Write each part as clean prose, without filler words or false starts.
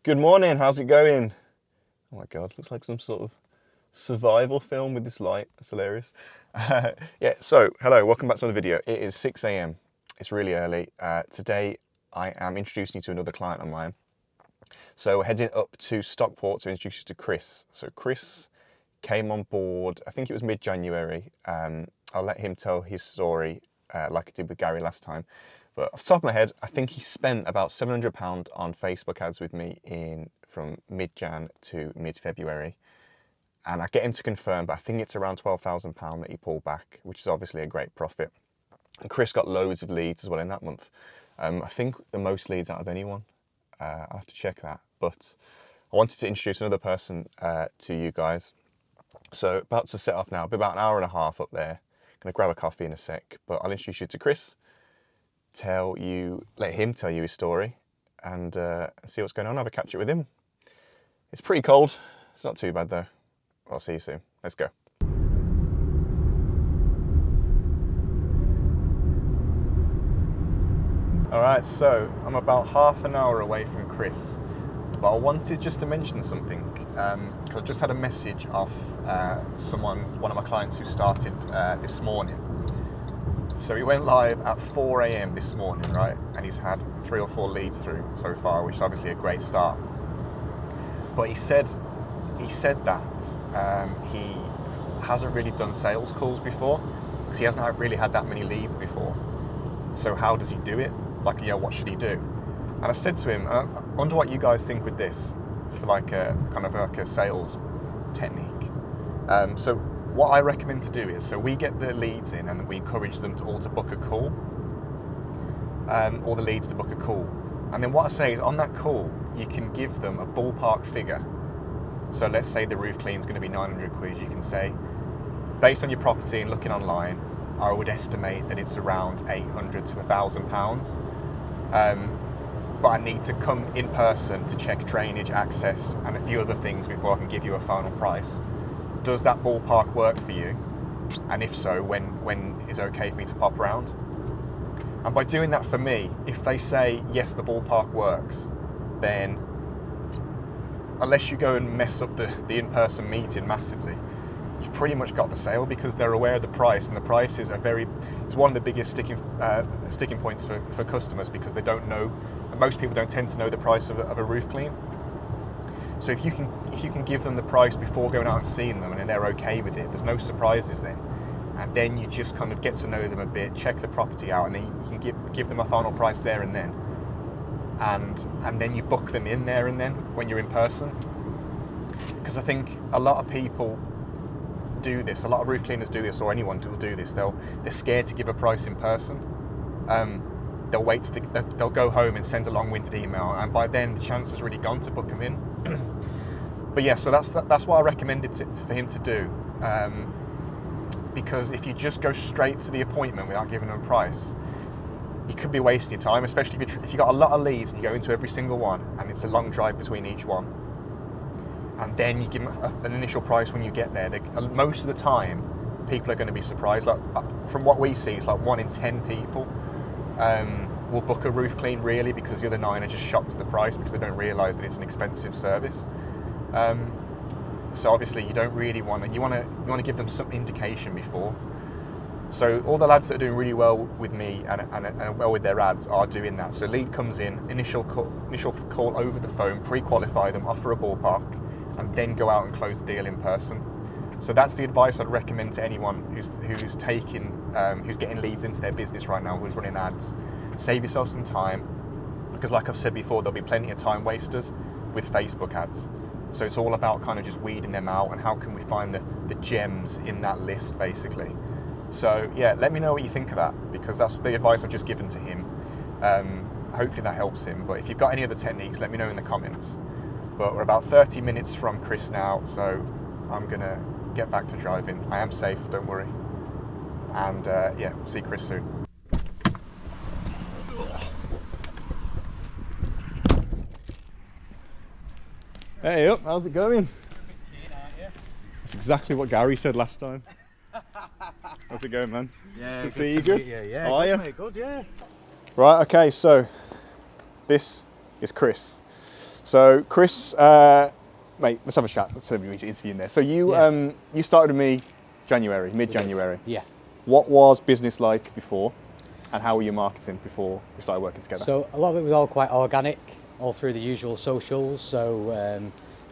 Good morning, how's it going? Oh my God, looks like some sort of survival film with this light. That's hilarious. Yeah, so hello, welcome back to another video. It is 6 a.m. It's really early. Today I am introducing you to another client of mine. So we're heading up to Stockport to introduce you to Chris. So Chris came on board, I think it was mid-January. I'll let him tell his story like I did with Gary last time. But off the top of my head, I think he spent about £700 on Facebook ads with me from mid-Jan to mid-February. And I get him to confirm, but I think it's around £12,000 that he pulled back, which is obviously a great profit. And Chris got loads of leads as well in that month. I think the most leads out of anyone. I'll have to check that. But I wanted to introduce another person to you guys. So about to set off now, it'll be about an hour and a half up there. Gonna grab a coffee in a sec, but I'll introduce you to Chris. Let him tell you his story and see what's going on. Have a catch up with him. It's pretty cold. It's not too bad though. I'll see you soon. Let's go. All right, so I'm about half an hour away from Chris, but I wanted just to mention something because I just had a message off one of my clients who started this morning. So he went live at 4 a.m. this morning, right? And he's had 3 or 4 leads through so far, which is obviously a great start. But he said that he hasn't really done sales calls before because he hasn't really had that many leads before. So how does he do it? Like, what should he do? And I said to him, I wonder what you guys think with this for like a kind of like a sales technique. So what I recommend to do is, so we get the leads in and we encourage them all to book a call, all the leads to book a call. And then what I say is on that call, you can give them a ballpark figure. So let's say the roof clean is going to be 900 quid. You can say, based on your property and looking online, I would estimate that it's around 800 to £1,000. But I need to come in person to check drainage, access, and a few other things before I can give you a final price. Does that ballpark work for you? And if so, when is okay for me to pop around? And by doing that for me, if they say, yes, the ballpark works, then unless you go and mess up the in-person meeting massively, you've pretty much got the sale because they're aware of the price, and the price is it's one of the biggest sticking points for customers because they don't know, most people don't tend to know the price of a roof clean. So if you can give them the price before going out and seeing them and they're okay with it, there's no surprises then. And then you just kind of get to know them a bit, check the property out, and then you can give them a final price there and then. And then you book them in there and then when you're in person. Because I think a lot of people do this, a lot of roof cleaners do this, or anyone will do this. They're scared to give a price in person. They'll wait, they'll go home and send a long-winded email, and by then the chance has really gone to book them in. But yeah, so that's what I recommended for him to do. Because if you just go straight to the appointment without giving them a price, you could be wasting your time, especially if you've got a lot of leads and you go into every single one and it's a long drive between each one. And then you give them an initial price when you get there. Most of the time, people are going to be surprised. Like, from what we see, it's like 1 in 10 people will book a roof clean really, because the other 9 are just shocked at the price because they don't realise that it's an expensive service. So obviously you don't really want to. You want to give them some indication before. So all the lads that are doing really well with me and well with their ads are doing that. So lead comes in, initial call over the phone, pre-qualify them, offer a ballpark, and then go out and close the deal in person. So that's the advice I'd recommend to anyone who's getting leads into their business right now, who's running ads. Save yourself some time, because like I've said before, there'll be plenty of time wasters with Facebook ads. So it's all about kind of just weeding them out and how can we find the gems in that list basically. So yeah, let me know what you think of that, because that's the advice I've just given to him. Hopefully that helps him, but if you've got any other techniques, let me know in the comments. But we're about 30 minutes from Chris now, so I'm gonna get back to driving. I am safe, don't worry. And yeah, see Chris soon. Hey up, how's it going? That's exactly what Gary said last time. How's it going, man? Yeah, good to see you. Good? Yeah, how are you? Mate, good, yeah. Right, okay, so this is Chris. So Chris, mate, let's have a chat. Let's have you interviewing there. So you you started with me mid-January. Yeah. What was business like before, and how were you marketing before we started working together? So a lot of it was all quite organic, all through the usual socials. So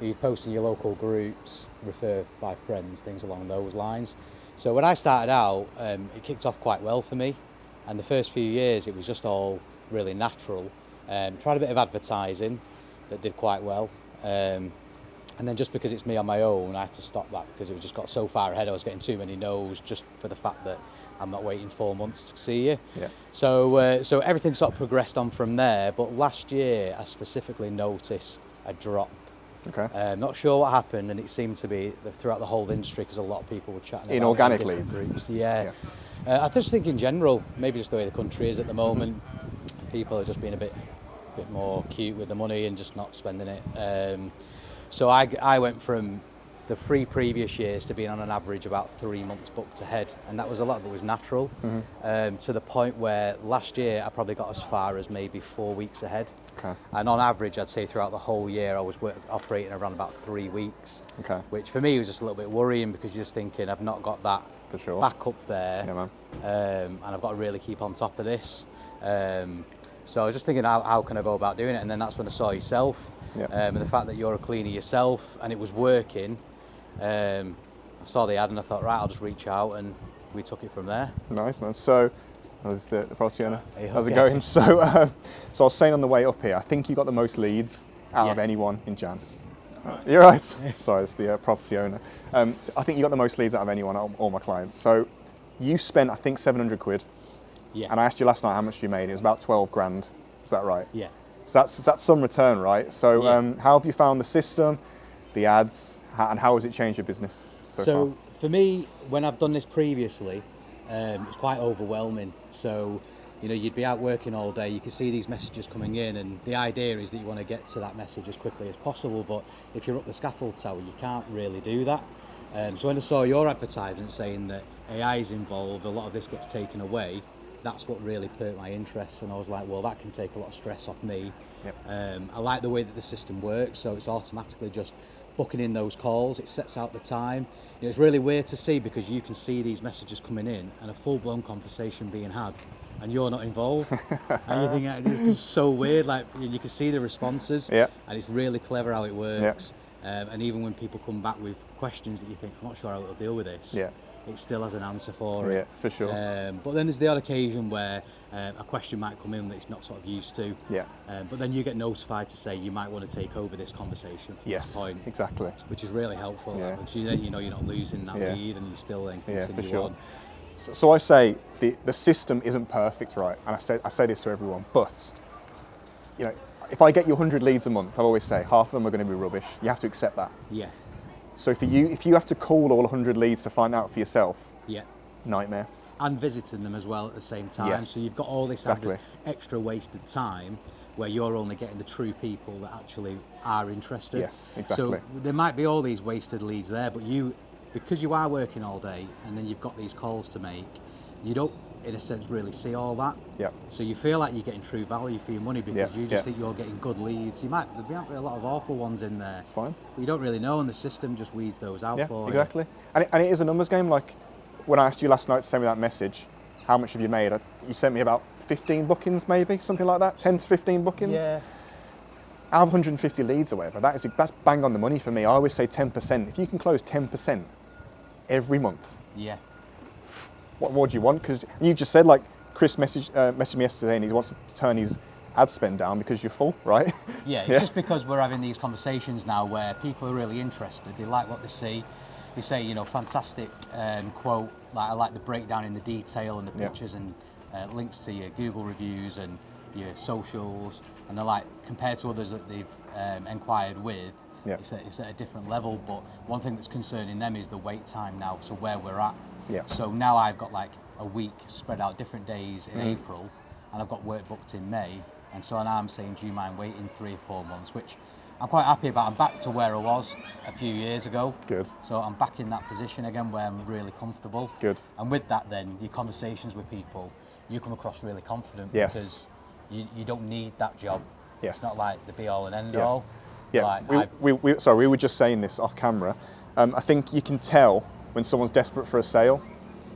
you post in your local groups, refer by friends, things along those lines. So when I started out, it kicked off quite well for me, and the first few years it was just all really natural. Tried a bit of advertising that did quite well. And then just because it's me on my own, I had to stop that because it just got so far ahead. I was getting too many no's just for the fact that I'm not waiting 4 months to see you. Yeah. So so everything sort of progressed on from there. But last year, I specifically noticed a drop. Okay. Not sure what happened, and it seemed to be throughout the whole industry because a lot of people were chatting In about organic it in different leads? groups. Yeah. I just think in general, maybe just the way the country is at the moment, people are just being a bit more cute with the money and just not spending it. So I went from the 3 previous years to being on an average about 3 months booked ahead, and that was a lot of it was natural, to the point where last year I probably got as far as maybe 4 weeks ahead. Okay. And on average, I'd say throughout the whole year I was operating around about 3 weeks. Okay. Which for me was just a little bit worrying because you're just thinking I've not got that For sure. back up there, Yeah, man. and I've got to really keep on top of this. So I was just thinking, how can I go about doing it? And then that's when I saw yourself, and the fact that you're a cleaner yourself, and it was working. I saw the ad and I thought, right, I'll just reach out, and we took it from there. Nice, man. So, I was the property owner. Hey, How's it okay. going? So, so I was saying on the way up here, I think you got the most leads out of Yeah. anyone in Jan. You're right. Sorry, it's the property owner. So I think you got the most leads out of anyone, all my clients. So, you spent, I think, 700 quid. Yeah. And I asked you last night how much you made. It was about 12 grand. Is that right? Yeah. So that's some return, right? So how have you found the system, the ads, and how has it changed your business so far? For me, when I've done this previously, it's quite overwhelming. So, you know, you'd be out working all day, you can see these messages coming in, and the idea is that you want to get to that message as quickly as possible, but if you're up the scaffold tower, you can't really do that. So when I saw your advertisement saying that AI is involved, a lot of this gets taken away, that's what really perked my interest, and I was like, well, that can take a lot of stress off me. Yep. I like the way that the system works, so it's automatically just booking in those calls, it sets out the time. You know, it's really weird to see because you can see these messages coming in and a full-blown conversation being had, and you're not involved. And you think it's just so weird, like you can see the responses, Yeah. and it's really clever how it works. And even when people come back with questions that you think, I'm not sure how it'll deal with this, it still has an answer for it. Yeah, for sure. But then there's the odd occasion where a question might come in that it's not sort of used to. Yeah. But then you get notified to say you might want to take over this conversation from this point. Exactly. Which is really helpful. Yeah. Because you know you're not losing that lead, and you still then continue for sure. on. So I say the system isn't perfect, right? And I say this to everyone, but you know, if I get you 100 leads a month, I always say half of them are going to be rubbish. You have to accept that. Yeah. So if you have to call all 100 leads to find out for yourself, nightmare. And visiting them as well at the same time. Yes. So you've got all this Exactly. extra wasted time where you're only getting the true people that actually are interested. Yes, exactly. So there might be all these wasted leads there, but because you are working all day and then you've got these calls to make, you don't, in a sense, really see all that. Yeah. So you feel like you're getting true value for your money because you just think you're getting good leads. There might be a lot of awful ones in there. It's fine. But you don't really know, and the system just weeds those out for you. Exactly. And it is a numbers game. Like when I asked you last night to send me that message, how much have you made? You sent me about 15 bookings, maybe something like that. 10 to 15 bookings. Yeah. Out of 150 leads or whatever, that's bang on the money for me. I always say 10%. If you can close 10% every month, what more do you want? Because you just said, like, Chris messaged me yesterday and he wants to turn his ad spend down because you're full, right? Yeah, it's just because we're having these conversations now where people are really interested. They like what they see. They say, you know, fantastic quote. Like, I like the breakdown in the detail and the pictures and links to your Google reviews and your socials. And they're like, compared to others that they've inquired with, it's at a different level. But one thing that's concerning them is the wait time now, so where we're at. So now I've got like a week spread out different days in April, and I've got work booked in May. And so now I'm saying, do you mind waiting 3 or 4 months, which I'm quite happy about. I'm back to where I was a few years ago. Good. So I'm back in that position again where I'm really comfortable. Good. And with that then, your conversations with people, you come across really confident Yes. because you don't need that job. Yes. It's not like the be all and end all. Yeah, we were just saying this off camera. I think you can tell when someone's desperate for a sale.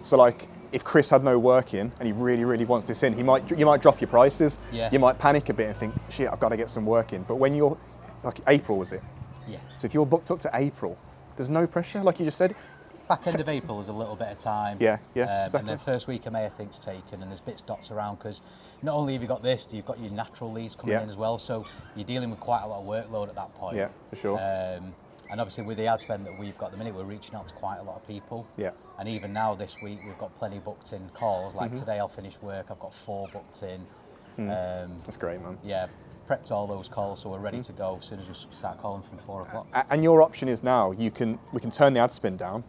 So like, if Chris had no work in and he really, really wants this in, you might drop your prices. Yeah. You might panic a bit and think, shit, I've got to get some work in. But when you're, like April was it? Yeah. So if you're booked up to April, there's no pressure, like you just said. Back end of April was a little bit of time. Yeah, exactly. And then first week of May, I think's taken, and there's bits dots around because not only have you got this, you've got your natural leads coming in as well. So you're dealing with quite a lot of workload at that point. Yeah, for sure. And obviously with the ad spend that we've got at the minute, we're reaching out to quite a lot of people. Yeah. And even now this week, we've got plenty booked in calls. Like today, I'll finish work. I've got 4 booked in. That's great, man. Yeah. Prepped all those calls, so we're ready to go as soon as we start calling from 4 o'clock. And your option is now we can turn the ad spend down,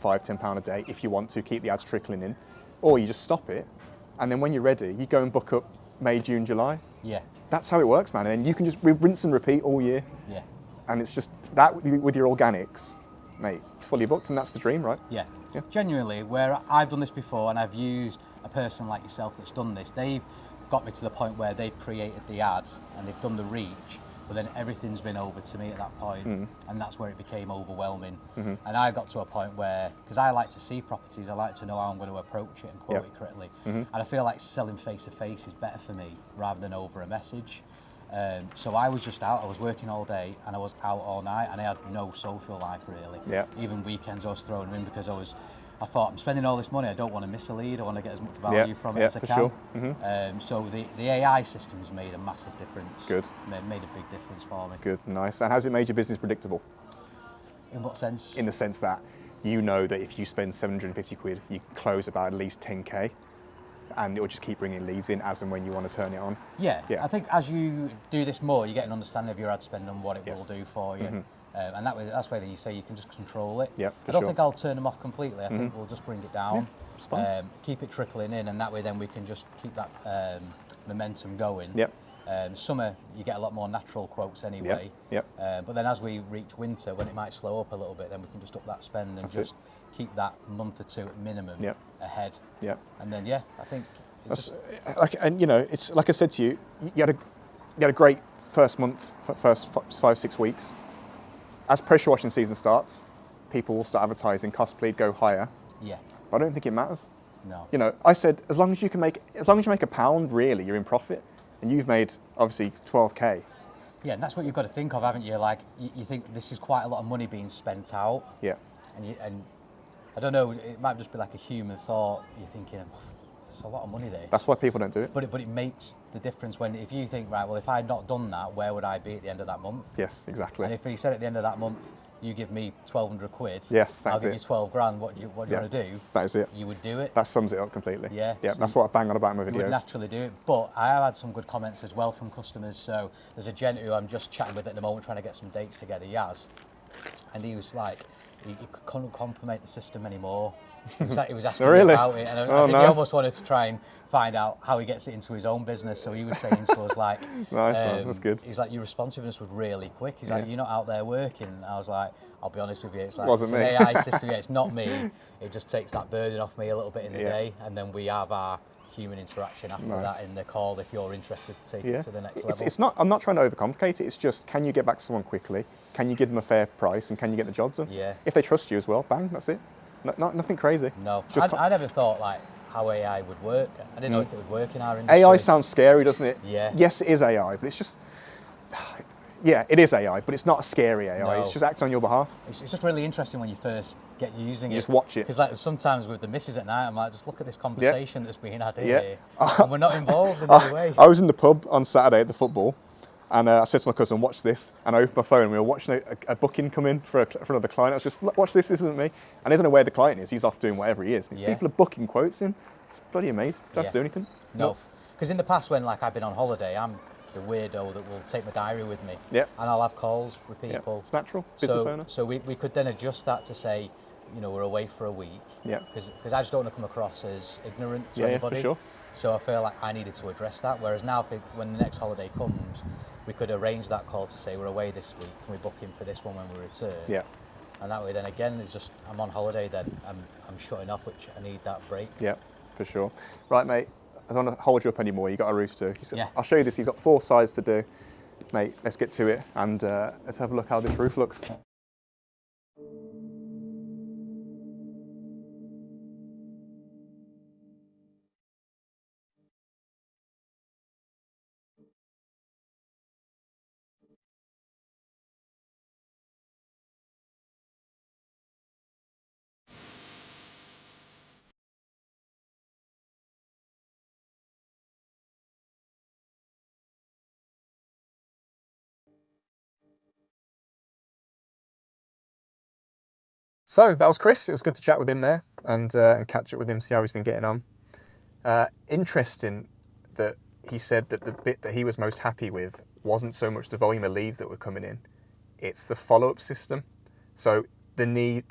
£5-10 a day if you want to keep the ads trickling in, or you just stop it, and then when you're ready, you go and book up May, June, July. Yeah. That's how it works, man. And then you can just rinse and repeat all year. Yeah. And it's just that with your organics, mate, fully booked, and that's the dream, right? Yeah. Genuinely, where I've done this before, and I've used a person like yourself that's done this, they've got me to the point where they've created the ad and they've done the reach, but then everything's been over to me at that point, and that's where it became overwhelming. And I got to a point where, because I like to see properties, I like to know how I'm going to approach it and quote it correctly, and I feel like selling face to face is better for me rather than over a message. So I was just out, I was working all day and I was out all night, and I had no social life really. Yeah. Even weekends I was throwing them in because I thought, I'm spending all this money, I don't want to miss a lead, I want to get as much value from it as I can. Sure. So the AI system's made a massive difference. Good. Made a big difference for me. Good, nice. And how's it made your business predictable? In what sense? In the sense that you know that if you spend 750 quid, you close about at least 10k, and it will just keep bringing leads in as and when you want to turn it on. Yeah. I think as you do this more, you get an understanding of your ad spend and what it will do for you. And that's where you say you can just control it. Yeah, I don't think I'll turn them off completely. I think we'll just bring it down. Yeah, it's fine. Keep it trickling in, and that way then we can just keep that momentum going. Yep. Summer, you get a lot more natural quotes anyway. Yep. But then as we reach winter, when it might slow up a little bit, then we can just up that spend and keep that month or 2 at minimum ahead. Yep. And then I think that's and you know, it's like I said to you, you had a great first month, first 5-6 weeks. As pressure washing season starts, people will start advertising, cost per lead go higher. Yeah. But I don't think it matters. No. You know, I said as long as you make £1, really, you're in profit, and you've made obviously 12k. Yeah, and that's what you've got to think of, haven't you? Like you think this is quite a lot of money being spent out. Yeah. And I don't know, it might just be like a human thought. You're thinking, it's a lot of money this. That's why people don't do it. But it makes the difference if you think, right, well, if I'd not done that, where would I be at the end of that month? Yes, exactly. And if he said at the end of that month, you give me 1,200 quid, yes, I'll give you 12 grand, what do you want to do? That is it. You would do it. That sums it up completely. Yeah. Yeah, So that's what I bang on about in my videos. You would naturally do it. But I have had some good comments as well from customers. So there's a gent who I'm just chatting with at the moment, trying to get some dates together, Yaz. And he was like, he couldn't compliment the system anymore. He was asking me about it, and I think he almost wanted to try and find out how he gets it into his own business. So he was saying to us like, nice one, that's good. He's like, your responsiveness was really quick. He's like, you're not out there working. And I was like, I'll be honest with you, it's like wasn't me. an AI system. Yeah, it's not me. It just takes that burden off me a little bit in the day, and then we have our human interaction after that in the call if you're interested to take it to the next level. It's not. I'm not trying to overcomplicate it. It's just, can you get back to someone quickly? Can you give them a fair price, and can you get the job done? Yeah. If they trust you as well, bang, that's it. Nothing crazy. No, I never thought like how AI would work. I didn't know if it would work in our industry. AI sounds scary, doesn't it? Yeah. Yes, it is AI, but it's just, yeah, it is AI, but it's not a scary AI. No. It's just acting on your behalf. It's just really interesting when you first get using it. Just watch it. Because like sometimes with the missus at night, I'm like, just look at this conversation that's being had here. And we're not involved in any way. I was in the pub on Saturday at the football, and I said to my cousin, watch this. And I opened my phone, and we were watching a booking come in for another client. I was just, watch this isn't me. And he doesn't know where the client is. He's off doing whatever he is. Yeah. People are booking quotes in. It's bloody amazing. Don't have to do anything. No. Because in the past when like I've been on holiday, I'm the weirdo that will take my diary with me. Yeah. And I'll have calls with people. Yeah. It's natural. Business owner. So we could then adjust that to say, you know, we're away for a week. Yeah. Because I just don't want to come across as ignorant to anybody. Yeah, for sure. So I feel like I needed to address that. Whereas now, when the next holiday comes, we could arrange that call to say we're away this week. Can we book in for this one when we return? Yeah. And that way, then again, it's just I'm on holiday. Then I'm shutting off, which I need that break. Yeah, for sure. Right, mate. I don't want to hold you up anymore. You got a roof too. Yeah. I'll show you this. He's got 4 sides to do. mate, let's get to it and let's have a look how this roof looks. So that was Chris. It was good to chat with him there and catch up with him, see how he's been getting on. Interesting that he said that the bit that he was most happy with wasn't so much the volume of leads that were coming in, it's the follow-up system. So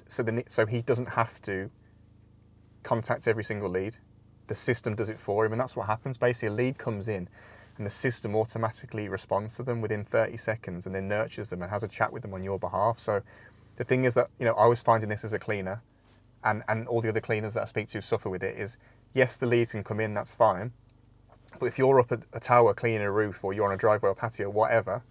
so he doesn't have to contact every single lead. The system does it for him, and that's what happens. Basically, a lead comes in and the system automatically responds to them within 30 seconds and then nurtures them and has a chat with them on your behalf. So the thing is that, I was finding this as a cleaner, and all the other cleaners that I speak to suffer with it, is yes, the leads can come in, that's fine. But if you're up at a tower cleaning a roof, or you're on a driveway or patio, whatever,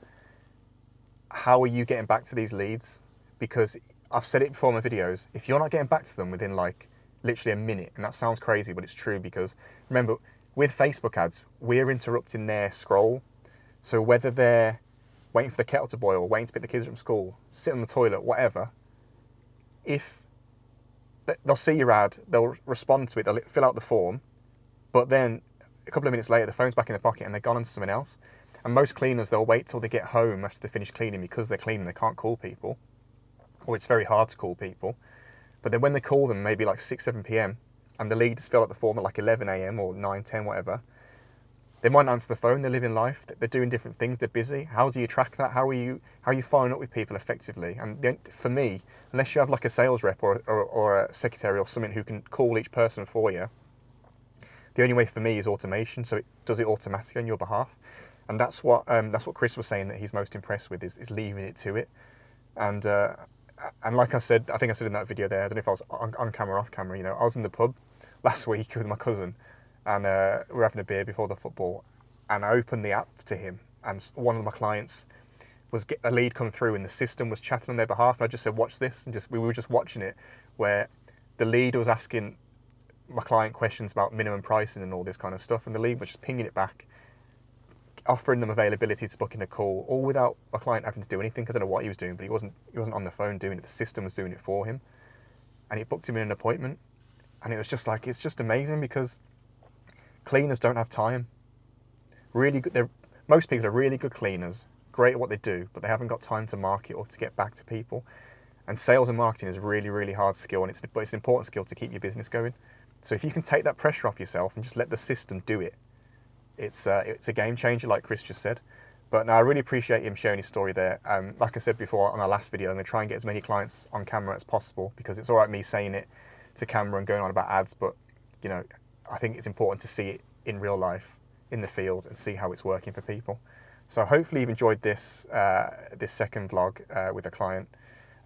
how are you getting back to these leads? Because I've said it before in my videos, if you're not getting back to them within like literally a minute, and that sounds crazy, but it's true, because remember, with Facebook ads, we're interrupting their scroll. So whether they're waiting for the kettle to boil, waiting to pick the kids up from school, sit on the toilet, whatever, if they'll see your ad, they'll respond to it, they'll fill out the form, but then a couple of minutes later, the phone's back in their pocket and they're gone on to something else. And most cleaners, they'll wait till they get home after they finish cleaning, because they're cleaning, they can't call people, or it's very hard to call people. But then when they call them, maybe like 6, 7 p.m, and the lead has filled out the form at like 11 a.m. or 9, 10, whatever, they might not answer the phone, they're living life, they're doing different things, they're busy. How do you track that? How are you following up with people effectively? And for me, unless you have like a sales rep or a secretary or something who can call each person for you, the only way for me is automation, so it does it automatically on your behalf. And that's what Chris was saying that he's most impressed with, is leaving it to it. And like I said, I think I said in that video there, I don't know if I was on camera or off camera, I was in the pub last week with my cousin, and we were having a beer before the football, and I opened the app to him, and one of my clients was a lead come through, and the system was chatting on their behalf, and I just said, watch this, and we were just watching it, where the lead was asking my client questions about minimum pricing and all this kind of stuff, and the lead was just pinging it back, offering them availability to book in a call, all without my client having to do anything. I don't know what he was doing, but he wasn't on the phone doing it, the system was doing it for him, and it booked him in an appointment. And it was just like, it's just amazing, because cleaners don't have time. Really good. Most people are really good cleaners, great at what they do, but they haven't got time to market or to get back to people. And sales and marketing is a really, really hard skill, but it's an important skill to keep your business going. So if you can take that pressure off yourself and just let the system do it, it's a game changer, like Chris just said. But no, I really appreciate him sharing his story there. Like I said before on our last video, I'm going to try and get as many clients on camera as possible, because it's all right me saying it to camera and going on about ads, but I think it's important to see it in real life, in the field, and see how it's working for people. So hopefully you've enjoyed this second vlog with a client.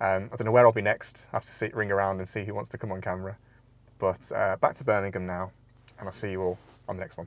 I don't know where I'll be next. I have to ring around and see who wants to come on camera. But back to Birmingham now, and I'll see you all on the next one.